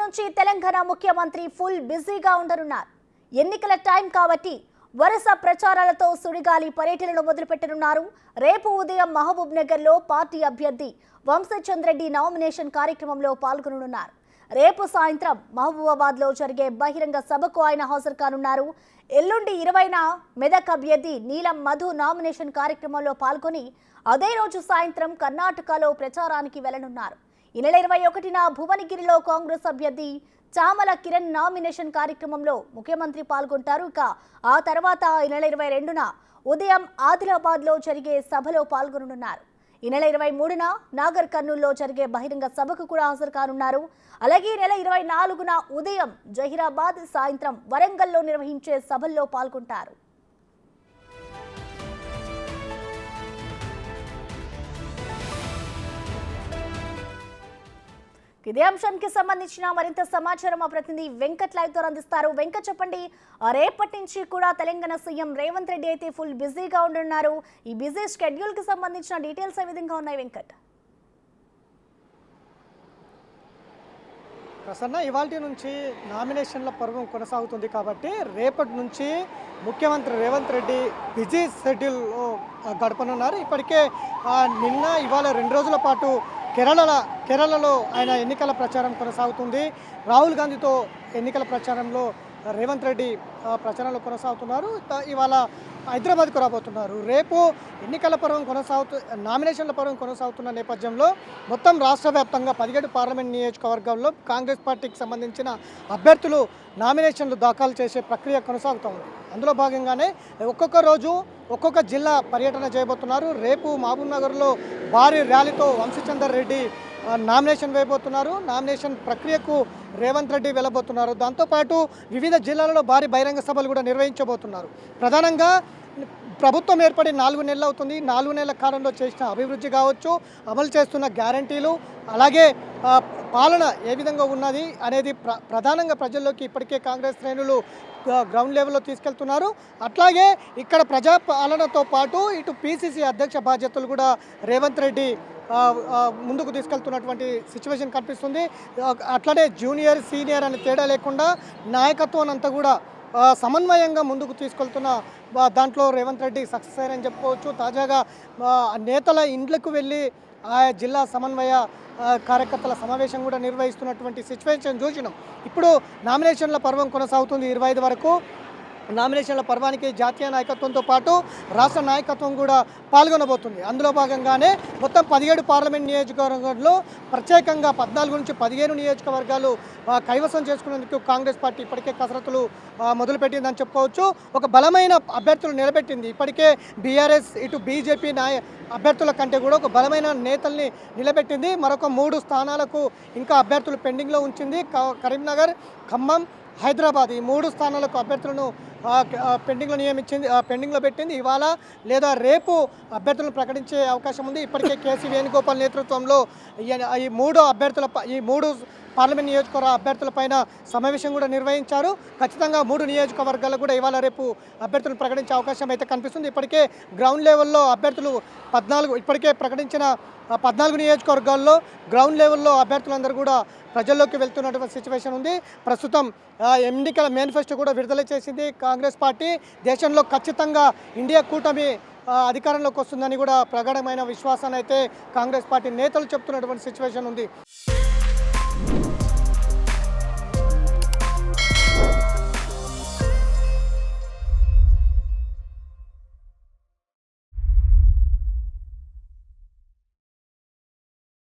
నుంచి తెలంగాణ ముఖ్యమంత్రి ఫుల్ బిజీగా ఉండనున్నారు. ఎన్నికల టైం కాబట్టి వరుస ప్రచారాలతో సుడిగాలి పర్యటనలు మొదలుపెట్టనున్నారు. రేపు ఉదయం మహబూబ్ నగర్ లో పార్టీ అభ్యర్థి వంశచంద్రెడ్డి నామినేషన్ కార్యక్రమంలో పాల్గొననున్నారు. రేపు సాయంత్రం మహబూబాబాద్ లో జరిగే బహిరంగ సభకు ఆయన హాజరు కానున్నారు. ఎల్లుండి 20న మెదక్ అభ్యర్థి నీలం మధు నామినేషన్ కార్యక్రమంలో పాల్గొని అదే రోజు సాయంత్రం కర్ణాటకలో ప్రచారానికి వెళ్లనున్నారు. ఈ నెల 21న భువనగిరిలో కాంగ్రెస్ అభ్యర్థి చామల కిరణ్ నామినేషన్ కార్యక్రమంలో ముఖ్యమంత్రి పాల్గొంటారు. ఇక ఆ తర్వాత ఈ నెల 22న ఉదయం ఆదిలాబాద్ లో జరిగే సభలో పాల్గొననున్నారు. ఈ నెల 23న నాగర్ కర్నూల్లో జరిగే బహిరంగ సభకు కూడా హాజరు కానున్నారు. అలాగే ఈ నెల 24న ఉదయం జహీరాబాద్, సాయంత్రం వరంగల్లో నిర్వహించే సభల్లో పాల్గొంటారు. ఇదే అంశానికి సంబంధించిన మరింత సమాచారం మా ప్రతినిధి వెంకట్ లైవ్ ద్వారా అందిస్తారు. వెంకట్, చెప్పండి, రేపటి నుంచి కూడా తెలంగాణ సీఎం రేవంత్ రెడ్డి అయితే ఫుల్ బిజీగా ఉండనున్నారు. ఈ బిజీ షెడ్యూల్ కి సంబంధించిన డీటెయిల్స్ ఏ విధంగా ఉన్నాయి వెంకట్? ప్రసన్న, ఇవాల్టి నుంచి నామినేషన్ల పర్వం కొనసాగుతుంది కాబట్టి రేపటి నుంచి ముఖ్యమంత్రి రేవంత్ రెడ్డి బిజీ షెడ్యూల్లో గడపనున్నారు. ఇప్పటికే నిన్న ఇవాళ 2 రోజుల పాటు కేరళలో ఆయన ఎన్నికల ప్రచారం కొనసాగుతుంది. రాహుల్ గాంధీతో ఎన్నికల ప్రచారంలో రేవంత్ రెడ్డి ప్రచారంలో కొనసాగుతున్నారు. ఇవాళ హైదరాబాద్కు రాబోతున్నారు. రేపు ఎన్నికల పర్వం నామినేషన్ల పర్వం కొనసాగుతున్న నేపథ్యంలో మొత్తం రాష్ట్ర వ్యాప్తంగా 17 పార్లమెంట్ నియోజకవర్గాల్లో కాంగ్రెస్ పార్టీకి సంబంధించిన అభ్యర్థులు నామినేషన్లు దాఖలు చేసే ప్రక్రియ కొనసాగుతోంది. అందులో భాగంగానే ఒక్కొక్క రోజు ఒక్కొక్క జిల్లా పర్యటన చేయబోతున్నారు. రేపు మహబూబ్ నగర్లో భారీ ర్యాలీతో వంశచందర్ రెడ్డి నామినేషన్ వేయబోతున్నారు. నామినేషన్ ప్రక్రియకు రేవంత్ రెడ్డి వెళ్ళబోతున్నారు. దాంతోపాటు వివిధ జిల్లాలలో భారీ బహిరంగ సభలు కూడా నిర్వహించబోతున్నారు. ప్రధానంగా ప్రభుత్వం ఏర్పడి 4 నెలలు అవుతుంది. 4 నెలల కాలంలో చేసిన అభివృద్ధి కావచ్చు, అమలు చేస్తున్న గ్యారంటీలు, అలాగే పాలన ఏ విధంగా ఉన్నది అనేది ప్రధానంగా ప్రజల్లోకి ఇప్పటికే కాంగ్రెస్ శ్రేణులు గ్రౌండ్ లెవెల్లో తీసుకెళ్తున్నారు. అట్లాగే ఇక్కడ ప్రజా పాలనతో పాటు ఇటు పిసిసి అధ్యక్ష బాధ్యతలు కూడా రేవంత్ రెడ్డి ముందుకు తీసుకెళ్తున్నటువంటి సిచ్యువేషన్ కనిపిస్తుంది. అట్లనే జూనియర్ సీనియర్ అనే తేడా లేకుండా నాయకత్వం అంతా కూడా సమన్వయంగా ముందుకు తీసుకెళ్తున్న దాంట్లో రేవంత్ రెడ్డి సక్సెస్ అయ్యారని చెప్పుకోవచ్చు. తాజాగా నేతల ఇండ్లకు వెళ్ళి ఆయా జిల్లా సమన్వయ కార్యకర్తల సమావేశం కూడా నిర్వహిస్తున్నటువంటి సిచ్యువేషన్ చూసినాం. ఇప్పుడు నామినేషన్ల పర్వం కొనసాగుతుంది 25 వరకు. నామినేషన్ల పర్వానికి జాతీయ నాయకత్వంతో పాటు రాష్ట్ర నాయకత్వం కూడా పాల్గొనబోతుంది. అందులో భాగంగానే మొత్తం 17 పార్లమెంట్ నియోజకవర్గాల్లో ప్రత్యేకంగా 14 నుంచి 15 నియోజకవర్గాలు కైవసం చేసుకునేందుకు కాంగ్రెస్ పార్టీ ఇప్పటికే కసరత్తులు మొదలుపెట్టిందని చెప్పుకోవచ్చు. ఒక బలమైన అభ్యర్థులు నిలబెట్టింది. ఇప్పటికే బీఆర్ఎస్ ఇటు బీజేపీ అభ్యర్థుల కంటే కూడా ఒక బలమైన నేతల్ని నిలబెట్టింది. మరొక 3 స్థానాలకు ఇంకా అభ్యర్థులు పెండింగ్లో ఉంచింది. కరీంనగర్, ఖమ్మం, హైదరాబాద్ ఈ 3 స్థానాలకు అభ్యర్థులను పెండింగ్లో పెట్టింది. ఇవాళ లేదా రేపు అభ్యర్థులను ప్రకటించే అవకాశం ఉంది. ఇప్పటికే కేసీ వేణుగోపాల్ నేతృత్వంలో ఈ 3 పార్లమెంట్ నియోజకవర్గ అభ్యర్థులపైన సమావేశం కూడా నిర్వహించారు. ఖచ్చితంగా 3 నియోజకవర్గాలు కూడా ఇవాళ రేపు అభ్యర్థులను ప్రకటించే అవకాశం అయితే కనిపిస్తుంది. ఇప్పటికే గ్రౌండ్ లెవెల్లో అభ్యర్థులు 14 ఇప్పటికే ప్రకటించిన 14 నియోజకవర్గాల్లో గ్రౌండ్ లెవెల్లో అభ్యర్థులందరూ కూడా ప్రజల్లోకి వెళ్తున్నటువంటి సిచ్యువేషన్ ఉంది. ప్రస్తుతం ఎన్నికల మేనిఫెస్టో కూడా విడుదల చేసింది కాంగ్రెస్ పార్టీ. దేశంలో ఖచ్చితంగా ఇండియా కూటమి అధికారంలోకి వస్తుందని కూడా ప్రగాఢమైన విశ్వాసాన్ని అయితే కాంగ్రెస్ పార్టీ నేతలు చెప్తున్నటువంటి సిచ్యువేషన్ ఉంది.